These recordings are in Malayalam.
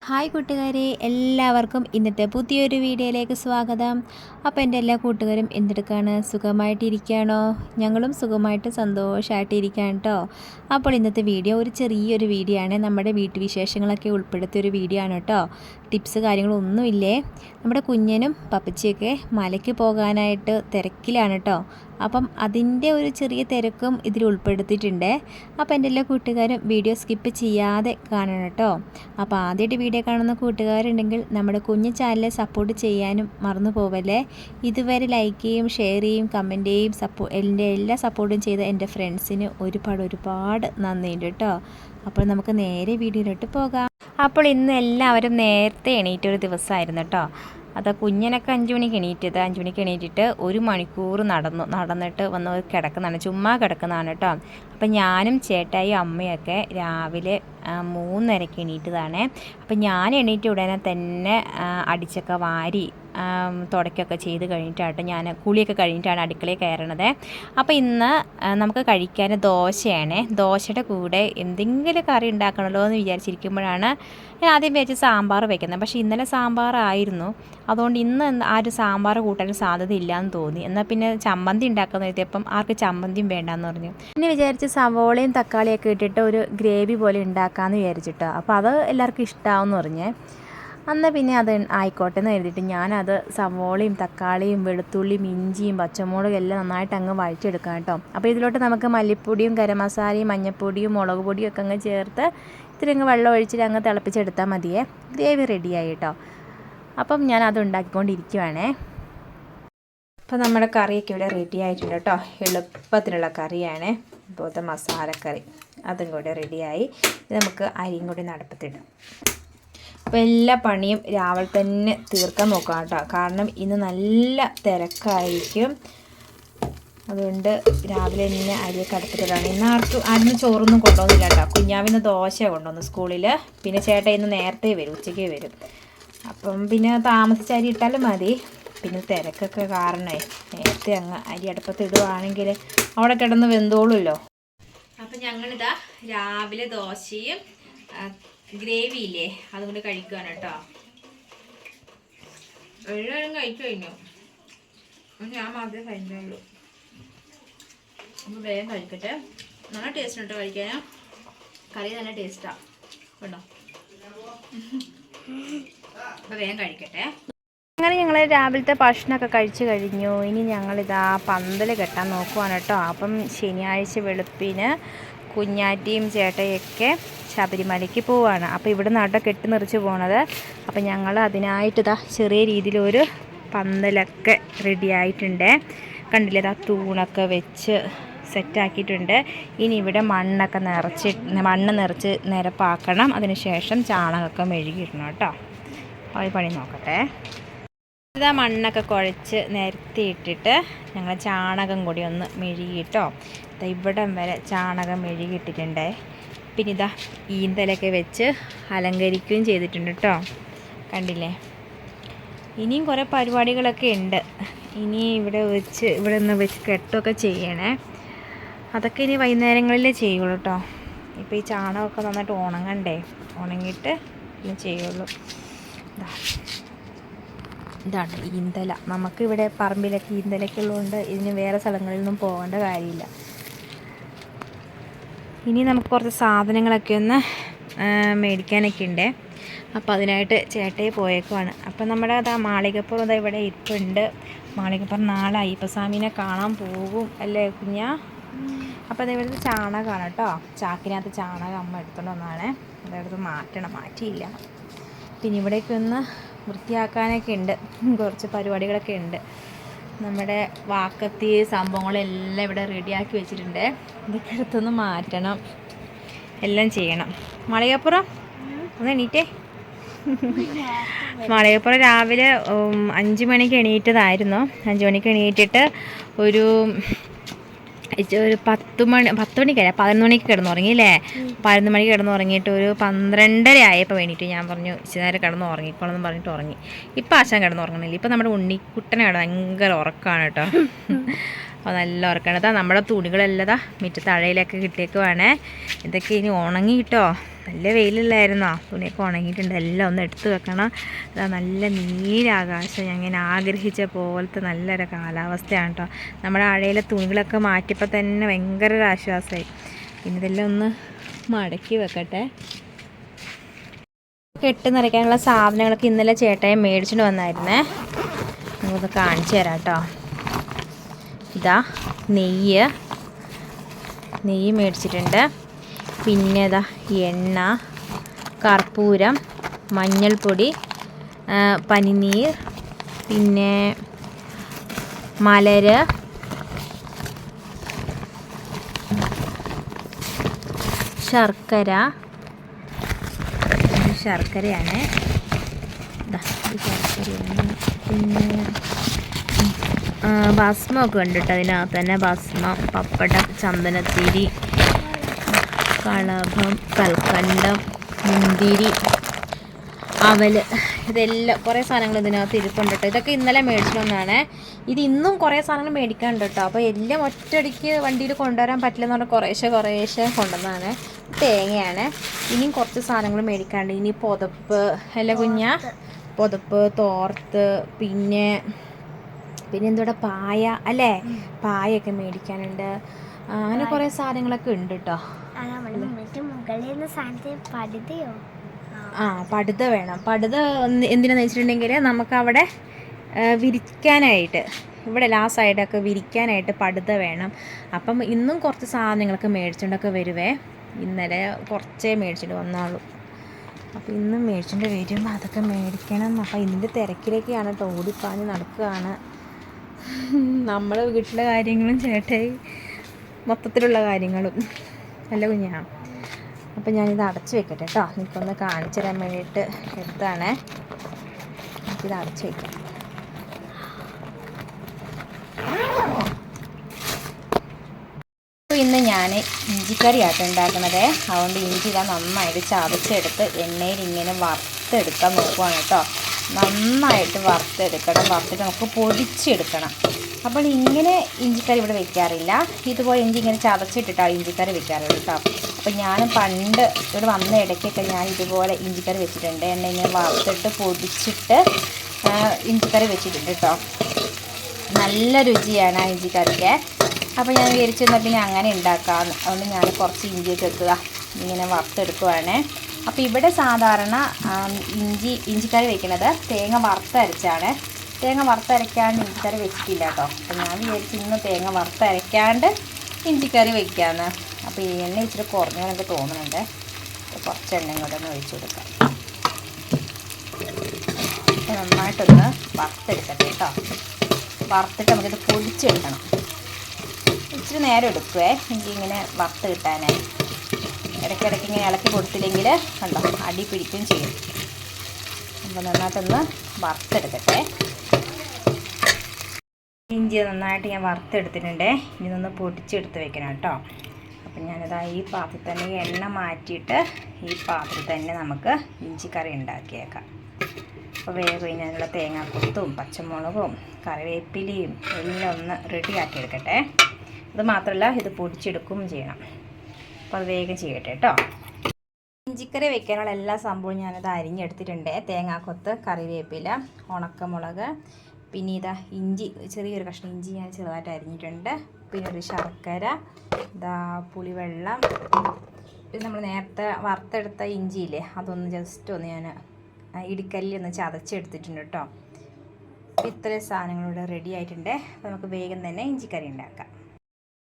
ഹായ് കൂട്ടുകാരെ, എല്ലാവർക്കും ഇന്നത്തെ പുതിയൊരു വീഡിയോയിലേക്ക് സ്വാഗതം. അപ്പോൾ എൻ്റെ എല്ലാ കൂട്ടുകാരും എന്തെടുക്കാണ്, സുഖമായിട്ടിരിക്കുകയാണോ? ഞങ്ങളും സുഖമായിട്ട് സന്തോഷമായിട്ടിരിക്കുകയാണ് കേട്ടോ. അപ്പോൾ ഇന്നത്തെ വീഡിയോ ഒരു ചെറിയൊരു വീഡിയോ ആണ്. നമ്മുടെ വീട്ടുവിശേഷങ്ങളൊക്കെ ഉൾപ്പെടുത്തിയൊരു വീഡിയോ ആണ് കേട്ടോ. ടിപ്സ് കാര്യങ്ങളൊന്നുമില്ലേ. നമ്മുടെ കുഞ്ഞനും പപ്പച്ചിയൊക്കെ മലയ്ക്ക് പോകാനായിട്ട് തിരക്കിലാണ് കേട്ടോ. അപ്പം അതിൻ്റെ ഒരു ചെറിയ തിരക്കും ഇതിൽ ഉൾപ്പെടുത്തിയിട്ടുണ്ട്. അപ്പോൾ എൻ്റെ എല്ലാ കൂട്ടുകാരും വീഡിയോ സ്കിപ്പ് ചെയ്യാതെ കാണണം കേട്ടോ. അപ്പോൾ ആദ്യമായിട്ട് വീഡിയോ കാണുന്ന കൂട്ടുകാരുണ്ടെങ്കിൽ നമ്മുടെ കുഞ്ഞു ചാനലിനെ സപ്പോർട്ട് ചെയ്യാനും മറന്നു പോവല്ലേ. ഇതുവരെ ലൈക്ക് ചെയ്യും, ഷെയർ ചെയ്യും, കമൻറ്റ് ചെയ്യും, എൻ്റെ എല്ലാ സപ്പോർട്ടും ചെയ്ത എൻ്റെ ഫ്രണ്ട്സിന് ഒരുപാട് നന്ദിയുണ്ട് കേട്ടോ. അപ്പോൾ നമുക്ക് നേരെ വീഡിയോയിലോട്ട് പോകാം. അപ്പോൾ ഇന്ന് എല്ലാവരും നേരത്തെ എണീറ്റൊരു ദിവസമായിരുന്നു കേട്ടോ. അത് കുഞ്ഞിനൊക്കെ 5 മണിക്ക് എണീറ്റത്. 5 മണിക്ക് എണീറ്റിട്ട് 1 മണിക്കൂർ നടന്നിട്ട് വന്ന് കിടക്കുന്നതാണ്, ചുമ്മാ കിടക്കുന്നതാണ് കേട്ടോ. അപ്പം ഞാനും ചേട്ടായും അമ്മയൊക്കെ രാവിലെ 3:30 എണീറ്റതാണ്. അപ്പം ഞാൻ എണീറ്റ ഉടനെ തന്നെ അടിച്ചൊക്കെ വാരി തുടയ്ക്കൊക്കെ ചെയ്ത് കഴിഞ്ഞിട്ടാട്ടോ ഞാൻ കുളിയൊക്കെ കഴിഞ്ഞിട്ടാണ് അടുക്കളയിൽ കയറണത്. അപ്പോൾ ഇന്ന് നമുക്ക് കഴിക്കാൻ ദോശയാണ്. ദോശയുടെ കൂടെ എന്തെങ്കിലും കറി ഉണ്ടാക്കണമല്ലോ എന്ന് വിചാരിച്ചിരിക്കുമ്പോഴാണ് ഞാൻ ആദ്യം വിചാരിച്ച് സാമ്പാർ വെക്കുന്നത്. പക്ഷേ ഇന്നലെ സാമ്പാറായിരുന്നു, അതുകൊണ്ട് ഇന്ന് ആ ഒരു സാമ്പാർ കൂട്ടാൻ സാധ്യതയില്ല എന്ന് തോന്നി. എന്നാൽ പിന്നെ ചമ്മന്തി ഉണ്ടാക്കാമെന്ന് എഴുതിയപ്പം ആർക്ക് ചമ്മന്തിയും വേണ്ടാന്ന് പറഞ്ഞു. പിന്നെ വിചാരിച്ച് സവോളയും തക്കാളിയൊക്കെ ഇട്ടിട്ട് ഒരു ഗ്രേവി പോലെ ഉണ്ടാക്കാമെന്ന് വിചാരിച്ചിട്ടോ. അപ്പോൾ അത് എല്ലാവർക്കും ഇഷ്ടമാവെന്ന് പറഞ്ഞേ. അന്ന് പിന്നെ അത് ആയിക്കോട്ടെ എന്ന് എഴുതിയിട്ട് ഞാനത് സവോളയും തക്കാളിയും വെളുത്തുള്ളിയും ഇഞ്ചിയും പച്ചമുളകും എല്ലാം നന്നായിട്ട് അങ്ങ് വഴറ്റിയെടുക്കാം കേട്ടോ. അപ്പോൾ ഇതിലോട്ട് നമുക്ക് മല്ലിപ്പൊടിയും ഗരം മസാലയും മഞ്ഞൾപ്പൊടിയും മുളക് പൊടിയും ഒക്കെ അങ്ങ് ചേർത്ത് ഇത്തിരി അങ്ങ് വെള്ളം ഒഴിച്ചിട്ട് അങ്ങ് തിളപ്പിച്ചെടുത്താൽ മതിയേ. ഗ്രേവി റെഡിയായി കേട്ടോ. അപ്പം ഞാൻ അത് ഉണ്ടാക്കിക്കൊണ്ടിരിക്കുവാണേ. അപ്പോൾ നമ്മുടെ കറിയൊക്കെ ഇവിടെ റെഡി ആയിട്ടുണ്ട് കേട്ടോ. എളുപ്പത്തിലുള്ള കറിയാണ്, ഇപ്പോഴത്തെ മസാലക്കറി. അതും കൂടെ റെഡിയായി. നമുക്ക് അരിയും കൂടി നടപ്പത്തിടും. അപ്പോൾ എല്ലാ പണിയും രാവിലെ തന്നെ തീർക്കാൻ നോക്കാം കേട്ടോ. കാരണം ഇന്ന് നല്ല തിരക്കായിരിക്കും, അതുകൊണ്ട് രാവിലെ തന്നെ അരിയൊക്കെ അടുപ്പത്തിടാണ്. ഇന്ന് ആരും ചോറൊന്നും കൊണ്ടുവന്നില്ല കേട്ടോ. കുഞ്ഞാവിന്ന് ദോശ കൊണ്ടുവന്നു സ്കൂളിൽ. പിന്നെ ചേട്ടൻ ഇന്ന് നേരത്തെ വരും, ഉച്ചയ്ക്ക് വരും. അപ്പം പിന്നെ താമസിച്ച് അരി ഇട്ടാലും മതി. പിന്നെ തിരക്കൊക്കെ കാരണമേ നേരത്തെ അങ്ങ് അരി അടുപ്പത്തിടുവാണെങ്കിൽ അവിടെ കിടന്ന് വെന്തോളുമല്ലോ. അപ്പം ഞങ്ങളിതാ രാവിലെ ദോശയും ഗ്രേവി ഇല്ലേ അതുകൊണ്ട് കഴിക്കുകയാണ് കേട്ടോ. എല്ലാവരും കഴിച്ചു കഴിഞ്ഞു, ഞാൻ മാത്രമേ കഴിഞ്ഞുള്ളൂ. അപ്പോൾ വേഗം കഴിക്കട്ടെ. നല്ല ടേസ്റ്റ് ഉണ്ട് കഴിക്കാൻ. കറി നല്ല ടേസ്റ്റാണ് കേട്ടോ. അപ്പോൾ വേഗം കഴിക്കട്ടെ. അങ്ങനെ ഞങ്ങൾ രാവിലത്തെ ഭക്ഷണമൊക്കെ കഴിച്ചു കഴിഞ്ഞു. ഇനി ഞങ്ങളിതാ പന്തൽ കെട്ടാൻ നോക്കുവാണ് കേട്ടോ. അപ്പം ശനിയാഴ്ച വെളുപ്പിന് കുഞ്ഞാറ്റിയും ചേട്ടയൊക്കെ ശബരിമലയ്ക്ക് പോവുകയാണ്. അപ്പോൾ ഇവിടെ നിന്നാട്ടോ കെട്ടി നിറച്ച് പോണത്. അപ്പോൾ ഞങ്ങൾ അതിനായിട്ടിതാ ചെറിയ രീതിയിലൊരു പന്തലൊക്കെ റെഡി ആയിട്ടുണ്ട്. കണ്ടില്ലേ, ഇതാ തൂണൊക്കെ വെച്ച് സെറ്റാക്കിയിട്ടുണ്ട്. ഇനി ഇവിടെ മണ്ണ് നിറച്ച് നിരപ്പാക്കണം. അതിനുശേഷം ചാണകമൊക്കെ മെഴുകിയിടണം കേട്ടോ. അത് പണി നോക്കട്ടെ. ഇതാ മണ്ണൊക്കെ കുഴച്ച് നിരത്തിയിട്ടിട്ട് ഞങ്ങൾ ചാണകം കൂടി ഒന്ന് മെഴുകിയിട്ടോ. ഇവിടം വരെ ചാണകം മെഴുകിയിട്ടിട്ടുണ്ട്. പിന്നെ ഇതാ ഈന്തലൊക്കെ വെച്ച് അലങ്കരിക്കുകയും ചെയ്തിട്ടുണ്ട് കേട്ടോ. കണ്ടില്ലേ, ഇനിയും കുറേ പരിപാടികളൊക്കെ ഉണ്ട്. ഇനി ഇവിടെ നിന്ന് വെച്ച് കെട്ടൊക്കെ ചെയ്യണേ. അതൊക്കെ ഇനി വൈകുന്നേരങ്ങളിലേ ചെയ്യുള്ളൂ കേട്ടോ. ഇപ്പോൾ ഈ ചാണകമൊക്കെ നന്നായിട്ട് ഉണങ്ങണ്ടേ, ഉണങ്ങിയിട്ട് ഇനി ചെയ്യുള്ളൂ. ഇതാണ് ഈന്തല. നമുക്കിവിടെ പറമ്പിലൊക്കെ ഈന്തലൊക്കെ ഉള്ളതുകൊണ്ട് ഇതിന് വേറെ സ്ഥലങ്ങളിലൊന്നും പോകേണ്ട കാര്യമില്ല. ഇനി നമുക്ക് കുറച്ച് സാധനങ്ങളൊക്കെ ഒന്ന് മേടിക്കാനൊക്കെ ഉണ്ട്. അപ്പോൾ അതിനായിട്ട് ചേട്ടയെ പോയേക്കുവാണ്. അപ്പം നമ്മുടെ മാളികപ്പുറം ഇവിടെ ഇരിപ്പുണ്ട്. മാളികപ്പുറം നാളെ അയ്യപ്പസ്വാമീനെ കാണാൻ പോകും അല്ലേ കുഞ്ഞാ? അപ്പോൾ അതിവിടുത്തെ ചാണകമാണ് കേട്ടോ. ചാക്കിനകത്ത് ചാണകം അമ്മ എടുത്തോണ്ട് വന്നാണ്. അതെടുത്ത് മാറ്റിയില്ല. പിന്നെ ഇവിടേക്ക് ഒന്ന് വൃത്തിയാക്കാനൊക്കെ ഉണ്ട്, കുറച്ച് പരിപാടികളൊക്കെ ഉണ്ട്. നമ്മുടെ വാക്കത്തി സംഭവങ്ങളെല്ലാം ഇവിടെ റെഡിയാക്കി വെച്ചിട്ടുണ്ട്. ഇതൊക്കെ എടുത്തൊന്ന് മാറ്റണം, എല്ലാം ചെയ്യണം. മാളികപ്പുറം ഒന്ന് എണീറ്റേ. മാളികപ്പുറം രാവിലെ 5 മണിക്ക് എണീറ്റതായിരുന്നു. 5 മണിക്ക് എണീറ്റിട്ട് ഒരു 10 മണിക്കല്ല 11 മണിക്ക് കിടന്നുറങ്ങിയില്ലേ. 11 മണിക്ക് കിടന്നുറങ്ങിയിട്ട് ഒരു 12:30 ആയപ്പോൾ വേണ്ടിയിട്ട് ഞാൻ പറഞ്ഞു ഇച്ചിരി നേരം കിടന്ന് ഉറങ്ങിക്കോളെന്ന് പറഞ്ഞിട്ട് ഉറങ്ങി. ഇപ്പം ആശാൻ കിടന്നുറങ്ങണില്ല. ഇപ്പം നമ്മുടെ ഉണ്ണിക്കുട്ടനെ ഭയങ്കര ഉറക്കമാണ് കേട്ടോ. അപ്പോൾ നല്ല ഉറക്കമാണ്. നമ്മുടെ തുണികളെല്ലാം മുറ്റത്ത് അഴയിലൊക്കെ കിട്ടിയേക്കുവാണ്. ഇതൊക്കെ ഇനി ഉണങ്ങി കിട്ടോ. നല്ല വെയിലില്ലായിരുന്നോ, തുണിയൊക്കെ ഉണങ്ങിയിട്ടുണ്ട്. എല്ലാം ഒന്ന് എടുത്ത് വെക്കണം. അതാ നല്ല നീലാകാശം, ഞാൻ ഇങ്ങനെ ആഗ്രഹിച്ച പോലത്തെ നല്ലൊരു കാലാവസ്ഥയാണ് കേട്ടോ. നമ്മുടെ ആഴയിലെ തുണികളൊക്കെ മാറ്റിയപ്പോൾ തന്നെ ഭയങ്കര ഒരു ആശ്വാസമായി. പിന്നെ ഇതെല്ലാം ഒന്ന് മടക്കി വെക്കട്ടെ. കെട്ട് നിറയ്ക്കാനുള്ള സാധനങ്ങളൊക്കെ ഇന്നലെ ചേട്ടായി മേടിച്ചിട്ട് വന്നായിരുന്നേ. നമുക്കൊന്ന് കാണിച്ചു തരാം കേട്ടോ. ഇതാ നെയ്യ് മേടിച്ചിട്ടുണ്ട്. പിന്നെ ഇതാ എണ്ണ, കർപ്പൂരം, മഞ്ഞൾപ്പൊടി, പനിനീർ, പിന്നെ മലര്, ശർക്കരയാണ്. ശർക്കരയാണ്. പിന്നെ ഭസ്മമൊക്കെ ഉണ്ട് കേട്ടോ. അതിനകത്ത് തന്നെ ഭസ്മം, പപ്പടം, ചന്ദനത്തിരി, കളഭം, കൽക്കണ്ടം, മുന്തിരി, അവൽ, ഇതെല്ലാം കുറേ സാധനങ്ങൾ ഇതിനകത്ത് ഇരിപ്പുണ്ട് കേട്ടോ. ഇതൊക്കെ ഇന്നലെ മേടിച്ചതെന്നാണ്. ഇത് ഇന്നും കുറേ സാധനങ്ങൾ മേടിക്കാനുണ്ട് കേട്ടോ. അപ്പോൾ എല്ലാം ഒറ്റയടിക്ക് വണ്ടിയിൽ കൊണ്ടുവരാൻ പറ്റില്ലെന്ന് പറഞ്ഞാൽ കുറേശ്ശെ കൊണ്ടുവന്നതാണ്. തേങ്ങയാണ്. ഇനിയും കുറച്ച് സാധനങ്ങൾ മേടിക്കാനുണ്ട്. ഇനി പുതപ്പ്, പുതപ്പ്, തോർത്ത്, പിന്നെ എന്തോടെ പായ അല്ലേ, പായൊക്കെ മേടിക്കാനുണ്ട്. അങ്ങനെ കുറേ സാധനങ്ങളൊക്കെ ഉണ്ട് കേട്ടോ. പടുത വേണം. പടുത എന്തിനാന്ന് വെച്ചിട്ടുണ്ടെങ്കിൽ നമുക്ക് അവിടെ വിരിക്കാനായിട്ട്, ഇവിടെ സൈഡൊക്കെ വിരിക്കാനായിട്ട് പടുത വേണം. അപ്പം ഇന്നും കുറച്ച് സാധനങ്ങളൊക്കെ മേടിച്ചുകൊണ്ടൊക്കെ വരുവേ. ഇന്നലെ കുറച്ചേ മേടിച്ചിട്ട് വന്നാളൂ. അപ്പോൾ ഇന്നും മേടിച്ചിട്ട് വരും. അതൊക്കെ മേടിക്കണം. അപ്പോൾ ഇതിൻ്റെ തിരക്കിലേക്കാണ് കേട്ടോ, ഓടിപ്പാഞ്ഞ് നടക്കുകയാണ്. നമ്മുടെ വീട്ടിലെ കാര്യങ്ങളും ചേട്ടായി മൊത്തത്തിലുള്ള കാര്യങ്ങളും അല്ല കുഞ്ഞാ. അപ്പം ഞാനിത് അടച്ച് വെക്കട്ടെ കേട്ടോ. എനിക്കൊന്ന് കാണിച്ചു തരാൻ വേണ്ടിയിട്ട് എടുത്താണേ. എനിക്കിത് അടച്ച് വയ്ക്കാം. അപ്പോൾ ഇന്ന് ഞാൻ ഇഞ്ചിക്കറിയാട്ടോ ഉണ്ടാക്കണത്. അതുകൊണ്ട് ഇഞ്ചി ഇതാ നന്നായിട്ട് ചതച്ചെടുത്ത് എണ്ണയിൽ ഇങ്ങനെ വറുത്തെടുക്കാൻ നോക്കുവാണ് കേട്ടോ. നന്നായിട്ട് വറുത്തെടുക്കണം. വറുത്തിട്ട് നമുക്ക് പൊടിച്ചെടുക്കണം. അപ്പോൾ ഇങ്ങനെ ഇഞ്ചിക്കറി ഇവിടെ വെക്കാറില്ല. ഇതുപോലെ ഇഞ്ചി ഇങ്ങനെ ചതച്ചിട്ടിട്ടാണ് ഇഞ്ചിക്കറി വെക്കാറുള്ളൂ കേട്ടോ. അപ്പോൾ ഞാൻ പണ്ട് ഇവിടെ വന്ന ഇടയ്ക്കൊക്കെ ഞാൻ ഇതുപോലെ ഇഞ്ചിക്കറി വെച്ചിട്ടുണ്ട്. എണ്ണ ഇങ്ങനെ വറുത്തിട്ട് പൊടിച്ചിട്ട് ഇഞ്ചിക്കറി വെച്ചിട്ടുണ്ട് കേട്ടോ. നല്ല രുചിയാണ് ആ ഇഞ്ചിക്കറിക്ക്. അപ്പോൾ ഞാൻ വിചാരിച്ചെന്നാൽ പിന്നെ അങ്ങനെ ഉണ്ടാക്കാമെന്ന്. അതുകൊണ്ട് ഞാൻ കുറച്ച് ഇഞ്ചിയൊക്കെ എടുക്കുക ഇങ്ങനെ വറുത്തെടുക്കുവാണ്. അപ്പോൾ ഇവിടെ സാധാരണ ഇഞ്ചിക്കറി വെക്കുന്നത് തേങ്ങ വറുത്തരച്ചാണ്. തേങ്ങ വറുത്തരയ്ക്കാണ്ട് ഇഞ്ചിക്കറി വെച്ചിട്ടില്ല കേട്ടോ. അപ്പോൾ ഞാൻ വിചാരിച്ചു ഇന്ന് തേങ്ങ വറുത്തരയ്ക്കാണ്ട് ഇഞ്ചിക്കറി വയ്ക്കാമെന്ന്. അപ്പോൾ ഈ എണ്ണ ഇച്ചിരി കുറഞ്ഞെന്നൊക്കെ തോന്നുന്നുണ്ട്. കുറച്ച് എണ്ണയും കൂടെ ഒന്ന് ഒഴിച്ചു കൊടുക്കാം. നന്നായിട്ടൊന്ന് വറുത്തെടുക്കട്ടെ കേട്ടോ. വറുത്തിട്ട് നമുക്കിത് പൊടിച്ചെടുക്കണം. ഇച്ചിരി നേരം എടുക്കുവേ എനിക്കിങ്ങനെ വറുത്ത് കിട്ടാനായി. ഇടയ്ക്കിടയ്ക്ക് ഇങ്ങനെ ഇളക്കി കൊടുത്തില്ലെങ്കിൽ കണ്ടോ അടി പിടിക്കുകയും ചെയ്യും. അപ്പോൾ നന്നായിട്ടൊന്ന് വറുത്തെടുക്കട്ടെ. ഇഞ്ചി നന്നായിട്ട് ഞാൻ വറുത്തെടുത്തിട്ടുണ്ട്. ഇതൊന്ന് പൊടിച്ചെടുത്ത് വെക്കണം കേട്ടോ. അപ്പം ഞാനിതാ ഈ പാത്രത്തിൽ തന്നെ എണ്ണ മാറ്റിയിട്ട് ഈ പാത്രത്തിൽ തന്നെ നമുക്ക് ഇഞ്ചിക്കറി ഉണ്ടാക്കിയേക്കാം. അപ്പോൾ വേഗം ഇതിനുള്ള തേങ്ങാക്കൊത്തും പച്ചമുളകും കറിവേപ്പിലയും എല്ലാം ഒന്ന് റെഡിയാക്കി എടുക്കട്ടെ. അത് മാത്രമല്ല ഇത് പൊടിച്ചെടുക്കുകയും ചെയ്യണം. അപ്പോൾ അത് വേഗം ചെയ്യട്ടെ കേട്ടോ. ഇഞ്ചിക്കറി വെക്കാനുള്ള എല്ലാ സംഭവവും ഞാനത് അരിഞ്ഞെടുത്തിട്ടുണ്ട്. തേങ്ങാക്കൊത്ത്, കറിവേപ്പില, ഉണക്കമുളക്, പിന്നെ ഇതാ ഇഞ്ചി, ചെറിയൊരു കഷ്ണം ഇഞ്ചി ഞാൻ ചെറുതായിട്ട് അരിഞ്ഞിട്ടുണ്ട്. പിന്നെ ഒരു ശർക്കര, ഇതാ പുളിവെള്ളം, പിന്നെ നമ്മൾ നേരത്തെ വറുത്തെടുത്ത ഇഞ്ചിയില്ലേ അതൊന്ന് ജസ്റ്റ് ഒന്ന് ഞാൻ ഇടിക്കല്ലിൽ ഒന്ന് ചതച്ചെടുത്തിട്ടുണ്ട് കേട്ടോ. അപ്പോൾ ഇത്രയും സാധനങ്ങളിവിടെ റെഡി ആയിട്ടുണ്ട്. അപ്പോൾ നമുക്ക് വേഗം തന്നെ ഇഞ്ചിക്കറി ഉണ്ടാക്കാം.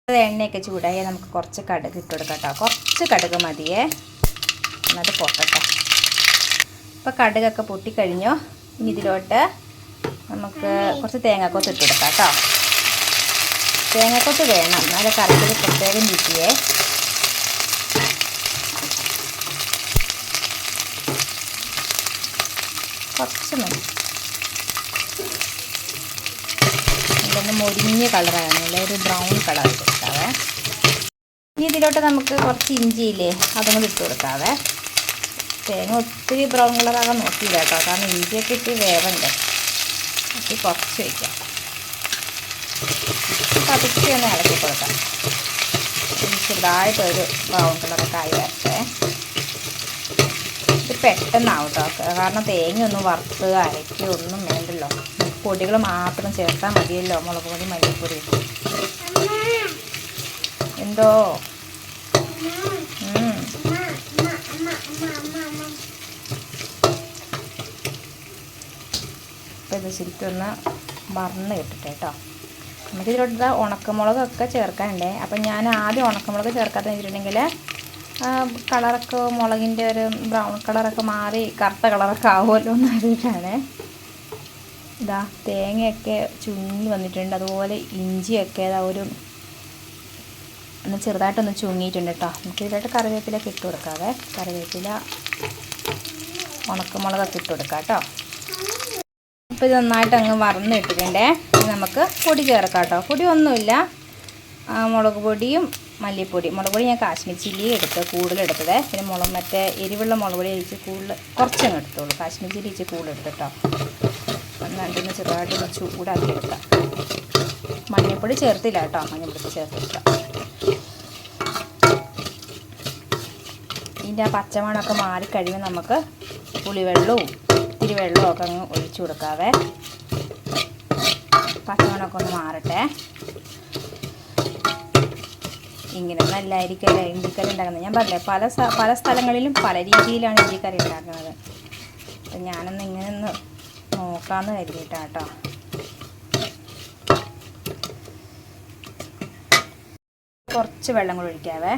എണ്ണയൊക്കെ ചൂടായി നമുക്ക് കുറച്ച് കടുക് ഇട്ട് കൊടുക്കാം കേട്ടോ. കുറച്ച് കടുക് മതിയേ, എന്നിട്ട് പൊട്ടട്ടെ. ഇപ്പോൾ കടുകൊക്കെ പൊട്ടിക്കഴിഞ്ഞു. ഇനി ഇതിലോട്ട് നമുക്ക് കുറച്ച് തേങ്ങാക്കൊത്ത് ഇട്ട് കൊടുക്കാം കേട്ടോ. തേങ്ങാക്കൊത്ത് വേണം, എന്നാലും കറിക്കൊരു പ്രത്യേകം രുചിയേ. കുറച്ച് മതി. ഇതൊന്ന് മൊരിഞ്ഞ കളറാണ്, അല്ലെ ഒരു ബ്രൗൺ കളർ കൊടുക്കാവേ. ഇനി ഇതിലോട്ട് നമുക്ക് കുറച്ച് ഇഞ്ചിയില്ലേ അതും കൂടി ഇട്ട് കൊടുക്കാവേ. തേങ്ങ ഒത്തിരി ബ്രൗൺ കളറാകാൻ നോക്കിയില്ല കേട്ടോ, കാരണം ഇഞ്ചിയൊക്കെ ഇട്ട് വേവണ്ടേ. അപ്പോൾ കുറച്ച് വയ്ക്കാം. പതുക്കെ ഒന്ന് ഇളക്കി കൊടുക്കാം. ചെറുതായിട്ടൊരു ബ്രൗൺ കളറൊക്കെ ആയി വരട്ടെ. ഇത് പെട്ടെന്നാവും കേട്ടോ, കാരണം തേങ്ങയൊന്നും വറുത്ത് അരയ്ക്കുക ഒന്നും വേണ്ടല്ലോ, പൊടികൾ മാത്രം ചേർത്താൽ മതിയല്ലോ, മുളക് പൊടി മല്ലിപ്പൊടി. എന്തോ അപ്പോൾ ഇത് ശരിക്കും ഒന്ന് മറന്ന് കിട്ടട്ടെ കേട്ടോ. നമുക്കിതിലോട്ട് ഉണക്കമുളകൊക്കെ ചേർക്കാനുണ്ടേ. അപ്പം ഞാൻ ആദ്യം ഉണക്കമുളക് ചേർക്കാത്ത വെച്ചിട്ടുണ്ടെങ്കിൽ കളറൊക്കെ മുളകിൻ്റെ ഒരു ബ്രൗൺ കളറൊക്കെ മാറി കറുത്ത കളറൊക്കെ ആവുമല്ലോ എന്ന് അറിയിട്ടാണ്. ഇതാ തേങ്ങയൊക്കെ ചുങ്ങി വന്നിട്ടുണ്ട്, അതുപോലെ ഇഞ്ചിയൊക്കെ ഒരു ഒന്ന് ചെറുതായിട്ടൊന്ന് ചുങ്ങിയിട്ടുണ്ട് കേട്ടോ. നമുക്കിതിലോട്ട് കറിവേപ്പിലൊക്കെ ഇട്ട് കൊടുക്കാതെ, കറിവേപ്പില ഉണക്കമുളകൊക്കെ ഇട്ട് കൊടുക്കാം കേട്ടോ. അപ്പോൾ ഇത് നന്നായിട്ട് അങ്ങ് വറന്ന് ഇട്ടിട്ടുണ്ടേ. നമുക്ക് പൊടി ചേർക്കാം കേട്ടോ. പൊടി ഒന്നുമില്ല, മുളക് പൊടിയും മല്ലിപ്പൊടി. മുളക് പൊടി ഞാൻ കാശ്മീർ ചില്ലി കൂടുതലെടുത്തത്. പിന്നെ മറ്റേ എരിവുള്ള മുളക് പൊടി ഇച്ചിരി കൂടുതൽ കുറച്ചങ്ങ് എടുത്തോളൂ. കാശ്മീർ ചില്ലി ഇച്ചിരി കൂടുതലെടുത്ത് കേട്ടോ. നന്നായിട്ടൊന്ന് ചെറുതായിട്ടൊന്ന് ചൂടാക്കി എടുക്കാം. മഞ്ഞൾപ്പൊടി ചേർത്തില്ല കേട്ടോ, മഞ്ഞൾപ്പൊടി ചേർത്തെടുക്കാം. ഇതിൻ്റെ ആ പച്ചമണമൊക്കെ മാറിക്കഴിയുമ്പോൾ നമുക്ക് പുളിവെള്ളവും ഇത്തിരി വെള്ളവും ഒക്കെ അങ്ങ് ഒഴിച്ചു കൊടുക്കാവേ. പച്ചമണമൊക്കെ ഒന്ന് മാറട്ടെ. ഇങ്ങനെയൊന്നും അല്ലായിരിക്കല്ലേ ഇഞ്ചിക്കറി ഉണ്ടാക്കുന്നത്. ഞാൻ പറഞ്ഞില്ലേ, പല സ്ഥലങ്ങളിലും പല രീതിയിലാണ് ഇഞ്ചിക്കറി ഉണ്ടാക്കുന്നത്. അപ്പം ഞാനൊന്ന് ഇങ്ങനെ ഒന്ന് നോക്കാമെന്ന് കരുതിയിട്ടാണ് കേട്ടോ. കുറച്ച് വെള്ളം കൂടി ഒഴിക്കാവേ.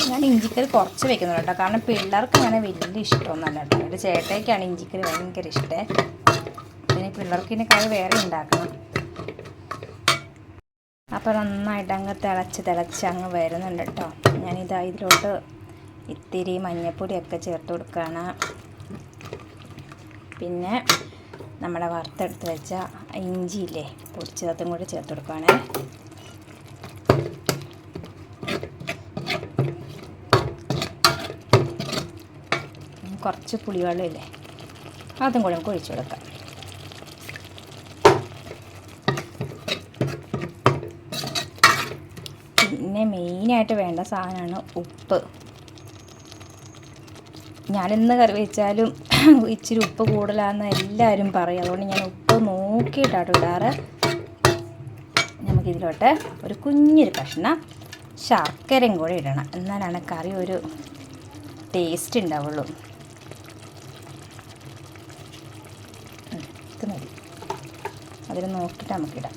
ഞാൻ ഇഞ്ചിക്കറി കുറച്ച് വെക്കുന്നുള്ളൂ കേട്ടോ, കാരണം പിള്ളേർക്ക് അങ്ങനെ വലിയ ഇഷ്ടമൊന്നുമല്ല കേട്ടോ. എൻ്റെ ചേട്ടയ്ക്കാണ് ഇഞ്ചിക്കറി ഭയങ്കര ഇഷ്ടമേ. പിന്നെ പിള്ളേർക്ക് ഇതിന് കറി വേറെ ഉണ്ടാക്കണം. അപ്പോൾ നന്നായിട്ട് അങ്ങ് തിളച്ച് അങ്ങ് വരുന്നുണ്ട് കേട്ടോ. ഞാനിതാ ഇതിലോട്ട് ഇത്തിരി മഞ്ഞൾപ്പൊടിയൊക്കെ ചേർത്ത് കൊടുക്കുകയാണ്. പിന്നെ നമ്മുടെ വറുത്തെടുത്ത് വെച്ച ഇഞ്ചിയില്ലേ പൊടിച്ചതും കൂടി ചേർത്ത് കൊടുക്കുകയാണേ. കുറച്ച് പുളിവെള്ളമില്ലേ അതും കൂടി നമുക്ക് ഒഴിച്ചു കൊടുക്കാം. പിന്നെ മെയിനായിട്ട് വേണ്ട സാധനമാണ് ഉപ്പ്. ഞാനിന്ന് കറി വെച്ചാലും ഇച്ചിരി ഉപ്പ് കൂടുതലാണെന്ന് എല്ലാവരും പറയും. അതുകൊണ്ട് ഞാൻ ഉപ്പ് നോക്കിയിട്ടാണ് ഇടാറ്. നമുക്കിതിലോട്ട് ഒരു കുഞ്ഞൊരു കഷ്ണം ശർക്കരയും കൂടി ഇടണം, എന്നാലാണ് കറി ഒരു ടേസ്റ്റ് ഉണ്ടാവുള്ളൂ. ഇത് മതി, അതിൽ നോക്കിയിട്ട് നമുക്കിടാം.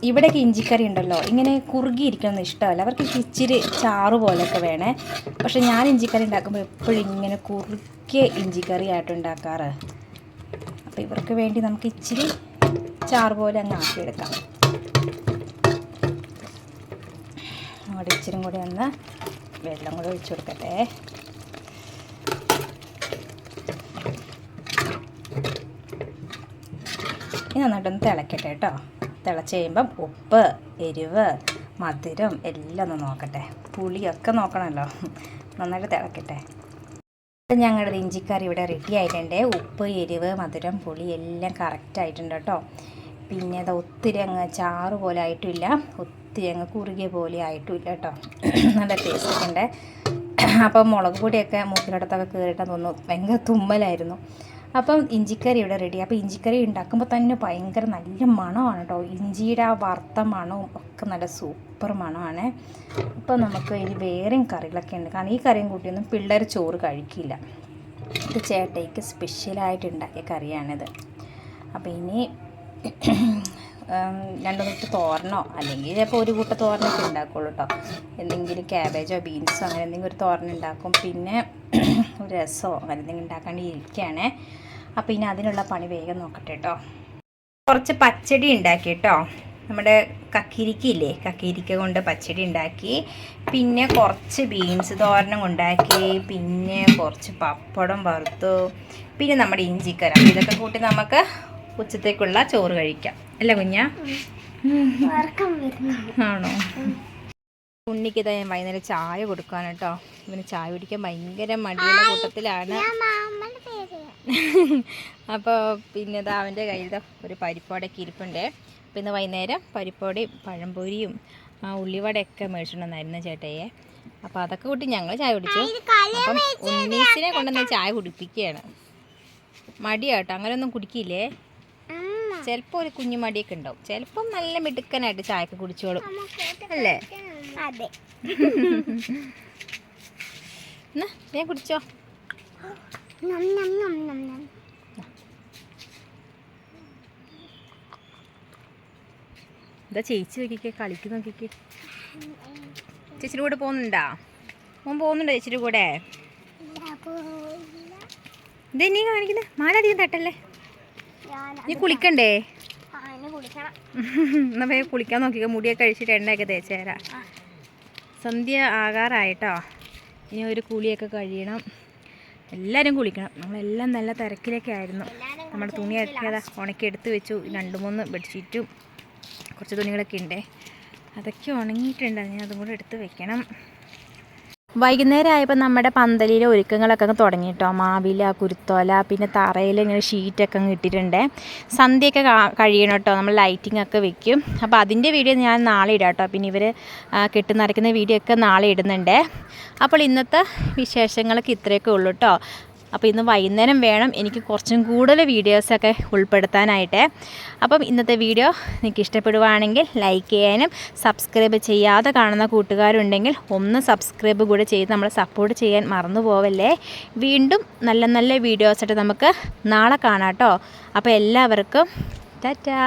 ഇവിടെയൊക്കെ ഇഞ്ചിക്കറി ഉണ്ടല്ലോ ഇങ്ങനെ കുറുകിയിരിക്കണമെന്ന് ഇഷ്ടമല്ല, അവർക്ക് ഇച്ചിരി ചാറ് പോലെയൊക്കെ വേണേ. പക്ഷെ ഞാൻ ഇഞ്ചിക്കറി ഉണ്ടാക്കുമ്പോൾ എപ്പോഴും ഇങ്ങനെ കുറുക്കിയ ഇഞ്ചിക്കറി ആയിട്ട് ഉണ്ടാക്കാറ്. അപ്പോൾ ഇവർക്ക് വേണ്ടി നമുക്ക് ഇച്ചിരി ചാറ് പോലെ അങ്ങ് ആക്കിയെടുക്കാം. അവിടെ ഇച്ചിരി കൂടി ഒന്ന് വെള്ളം കൂടെ ഒഴിച്ചു കൊടുക്കട്ടെ. ഇനി നന്നായിട്ടൊന്ന് തിളക്കട്ടെ കേട്ടോ. തിളച്ച് കഴിയുമ്പം ഉപ്പ്, എരിവ്, മധുരം എല്ലാം ഒന്ന് നോക്കട്ടെ. പുളിയൊക്കെ നോക്കണമല്ലോ. നന്നായിട്ട് തിളക്കട്ടെ. ഞങ്ങളുടെ ഇഞ്ചിക്കറി ഇവിടെ റെഡി ആയിട്ടുണ്ട്. ഉപ്പ്, എരിവ്, മധുരം, പുളി എല്ലാം കറക്റ്റായിട്ടുണ്ട് കേട്ടോ. പിന്നെ അത് ഒത്തിരി അങ്ങ് ചാറ് പോലെ ആയിട്ടുമില്ല, ഒത്തിരി അങ്ങ് കുറുകിയ പോലെ ആയിട്ടുമില്ല കേട്ടോ. നല്ല ടേസ്റ്റ് ഉണ്ട്. അപ്പം മുളക് പൊടിയൊക്കെ മൂക്കിനടുത്തൊക്കെ കയറിയിട്ടാൽ തോന്നുന്നു, ഭയങ്കര തുമ്മലായിരുന്നു. അപ്പം ഇഞ്ചിക്കറി ഇവിടെ റെഡി. അപ്പോൾ ഇഞ്ചിക്കറി ഉണ്ടാക്കുമ്പോൾ തന്നെ ഭയങ്കര നല്ല മണമാണ് കേട്ടോ. ഇഞ്ചിയുടെ ആ വറുത്ത മണവും ഒക്കെ നല്ല സൂപ്പർ മണമാണ്. അപ്പോൾ നമുക്ക് ഇനി വേറെയും കറികളൊക്കെ ഉണ്ട്, കാരണം ഈ കറിയും കൂട്ടിയൊന്നും പിള്ളേർ ചോറ് കഴിക്കില്ല. ഇത് ചേട്ടയ്ക്ക് സ്പെഷ്യലായിട്ട് ഉണ്ടാക്കിയ കറിയാണിത്. അപ്പോൾ ഇനി രണ്ടു കൂട്ട് തോരനോ അല്ലെങ്കിൽ ചിലപ്പോൾ ഒരു കൂട്ട തോരനൊക്കെ ഉണ്ടാക്കുള്ളൂ കേട്ടോ. എന്തെങ്കിലും ക്യാബേജോ ബീൻസോ അങ്ങനെ എന്തെങ്കിലും ഒരു തോരൻ ഉണ്ടാക്കും. പിന്നെ ഒരു രസമോ അങ്ങനെ എന്തെങ്കിലും ഉണ്ടാക്കാണ്ട് ഇരിക്കുകയാണേ. അപ്പോൾ ഇനി അതിനുള്ള പണി വേഗം നോക്കട്ടെ കേട്ടോ. കുറച്ച് പച്ചടി ഉണ്ടാക്കി കേട്ടോ. നമ്മുടെ കക്കിരിക്കയില്ലേ, കക്കിരിക്ക കൊണ്ട് പച്ചടി ഉണ്ടാക്കി. പിന്നെ കുറച്ച് ബീൻസ് തോരനും ഉണ്ടാക്കി. പിന്നെ കുറച്ച് പപ്പടം വറുത്തു. പിന്നെ നമ്മുടെ ഇഞ്ചിക്കറി. ഇതൊക്കെ കൂട്ടി നമുക്ക് ഉച്ചത്തേക്കുള്ള ചോറ് കഴിക്കാം അല്ലേ കുഞ്ഞാ? ആണോ? ഉണ്ണിക്ക് ഇതാ ഞാൻ വൈകുന്നേരം ചായ കൊടുക്കാൻ കേട്ടോ. ഇവന് ചായ കുടിക്കാൻ ഭയങ്കര മടിയുള്ള കൂട്ടത്തിലാണ്. അപ്പോൾ പിന്നെ ഇതാ അവൻ്റെ കയ്യിൽ ഒരു പരിപ്പോടൊക്കെ ഇരിപ്പുണ്ട്. അപ്പോൾ ഇന്ന് വൈകുന്നേരം പരിപ്പോടയും പഴംപൊരിയും ഉള്ളിവടയൊക്കെ മേടിച്ചിട്ടുണ്ടായിരുന്നു ചേട്ടയെ. അപ്പോൾ അതൊക്കെ കൂട്ടി ഞങ്ങൾ ചായ കുടിച്ചു. അപ്പം ഉണ്ണീസിനെ കൊണ്ടുവന്ന് ചായ കുടിപ്പിക്കുകയാണ്. മടിയാട്ടോ, അങ്ങനെയൊന്നും കുടിക്കില്ലേ. ചിലപ്പോൾ ഒരു കുഞ്ഞു മടിയൊക്കെ ഉണ്ടാവും, ചിലപ്പം നല്ല മിടുക്കനായിട്ട് ചായയൊക്കെ കുടിച്ചോളും അല്ലേ. എന്നാ ഞാൻ കുടിച്ചോ. എന്താ ചേച്ചി നോക്കിക്കേ, കളിക്ക് നോക്കിക്കേ. ചേച്ചിയുടെ കൂടെ പോകുന്നുണ്ടാ? മോൻ പോകുന്നുണ്ടോ ചേച്ചിയുടെ കൂടെ? ഇതേ നീ കാണിക്കുന്നത്, മാലധികം തട്ടല്ലേ. നീ കുളിക്കണ്ടേ? എന്നാ പോയി കുളിക്കാൻ നോക്കിക്കോ. മുടിയൊക്കെ കഴിച്ചിട്ട് എണ്ണയൊക്കെ തേച്ചേരാ. സന്ധ്യ ആകാറായിട്ടോ. ഇനി ഒരു കുളിയൊക്കെ കഴിയണം. എല്ലാവരും കുളിക്കണം. നമ്മളെല്ലാം നല്ല തിരക്കിലൊക്കെ ആയിരുന്നു. നമ്മുടെ തുണിയൊക്കെ അതാ ഉണക്കി എടുത്ത് വെച്ചു. 2-3 ബെഡ്ഷീറ്റും കുറച്ച് തുണികളൊക്കെ ഉണ്ട്, അതൊക്കെ ഉണങ്ങിയിട്ടുണ്ട്. അതിന് അതും കൂടെ എടുത്ത് വെക്കണം. വൈകുന്നേരം ആയപ്പോൾ നമ്മുടെ പന്തലിലെ ഒരുക്കങ്ങളൊക്കെ അങ്ങ് തുടങ്ങി കേട്ടോ. മാവില, കുരുത്തോല, പിന്നെ തറയിൽ ഇങ്ങനെ ഷീറ്റൊക്കെ അങ്ങ് ഇട്ടിട്ടുണ്ട്. സന്ധ്യയൊക്കെ കഴിയണം കേട്ടോ. നമ്മൾ ലൈറ്റിംഗ് ഒക്കെ വെക്കും. അപ്പോൾ അതിൻ്റെ വീഡിയോ ഞാൻ നാളെ ഇടാം കേട്ടോ. പിന്നെ ഇവർ കെട്ടുനിറയ്ക്കുന്ന വീഡിയോ ഒക്കെ നാളെ ഇടുന്നുണ്ട്. അപ്പോൾ ഇന്നത്തെ വിശേഷങ്ങളൊക്കെ ഇത്രയൊക്കെ ഉള്ളൂ കേട്ടോ. അപ്പോൾ ഇന്ന് വൈകുന്നേരം വേണം എനിക്ക് കുറച്ചും കൂടുതൽ വീഡിയോസൊക്കെ ഉൾപ്പെടുത്താനായിട്ട്. അപ്പം ഇന്നത്തെ വീഡിയോ നിങ്ങൾക്ക് ഇഷ്ടപ്പെടുവാണെങ്കിൽ ലൈക്ക് ചെയ്യാനും സബ്സ്ക്രൈബ് ചെയ്യാതെ കാണുന്ന കൂട്ടുകാരുണ്ടെങ്കിൽ ഒന്ന് സബ്സ്ക്രൈബ് കൂടെ ചെയ്ത് നമ്മളെ സപ്പോർട്ട് ചെയ്യാൻ മറന്നു പോവല്ലേ. വീണ്ടും നല്ല നല്ല വീഡിയോസായിട്ട് നമുക്ക് നാളെ കാണാം കേട്ടോ. അപ്പോൾ എല്ലാവർക്കും ടാറ്റാ.